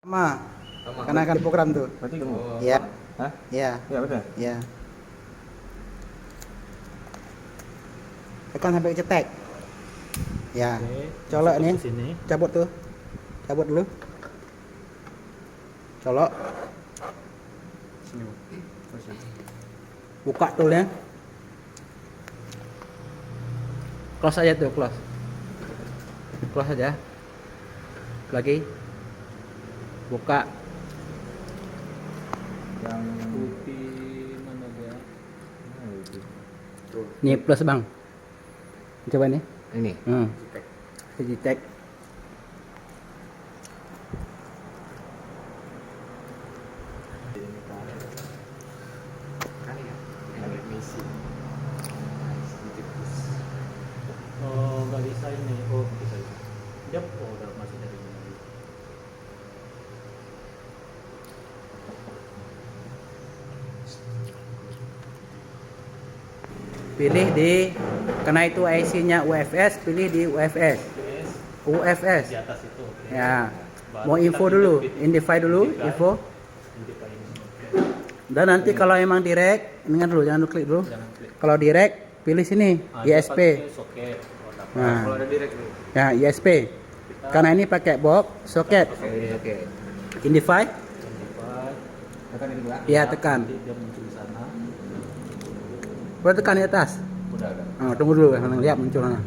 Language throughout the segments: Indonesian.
Sama. Sama. Karena akan program tuh. Berarti kamu? Iya. Hah? Iya. Ya betul. Iya. Tekan sampai cetek. Ya. Oke, Colok masuk nih. ke sini. Cabut tuh. Cabut dulu. Colok. Sini. Posisi. Buka toolnya. Close aja tuh, close. Close aja. Lagi. Buka. Yang Putih mana dia? Ini plus bang. Coba nih. Ini. Digitek. Oh, nggak bisa ini. Oh, bisa. Yap, oh, udah masih dari ini. Pilih di, karena itu IC-nya UFS, pilih di UFS. Yes, UFS. di atas itu. Oke. Ya. Baru Mau kita info dulu, identify dulu, info. Identify ini. Dan nanti kalau emang direct, ingat dulu, jangan klik dulu. Jangan klik. Kalau direct, pilih sini, Dia ISP. pakai soket. Oh, dapat. Nah, Kalau ada direct nih. ya ISP. Karena ini pakai box soket. Oke. Identify, Identify. tekan itu ya. ya tekan. Nanti dia muncul di sana. Baru tekan di atas. Udah ada. Nah, tunggu dulu, lihat munculnya.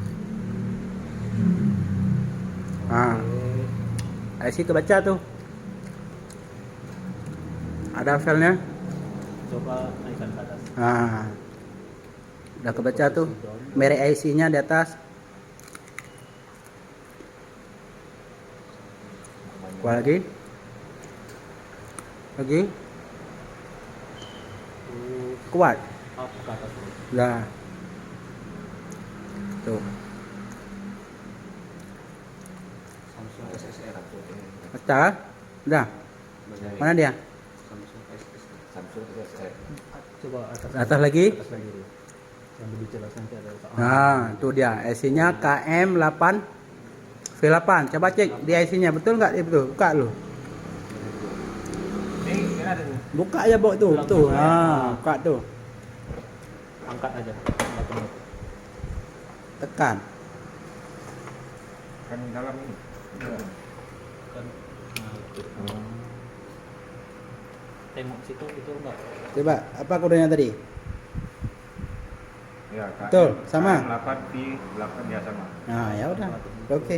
Nah, Oke. IC kebaca tuh. Ada filenya. Coba naikkan ke atas. Nah, udah kebaca tuh. Merek IC-nya di atas. Apa lagi? Lagi? Kuat. Up ke atas dulu. Udah. Tuh. Samsung SSR aku. Pecah? Udah. Mana dia? Samsung SSR. Samsung SSR. Coba atas. Atas lagi? Atas lagi dulu. Yang lebih jelas nanti ada. Nah, itu dia. IC-nya KM8 V8. Coba cek di IC-nya betul nggak? Betul. Buka lu. Ini ada nih. Buka aja bok tuh. Tuh. Nah, buka tuh. Angkat aja. Angkat. Tekan. Kan dalam ini. Kan. Nah, itu. Tengok situ itu enggak. Coba apa kodenya tadi? Ya, Betul, sama. 8 V 8 ya sama. Nah, ya udah. Oke.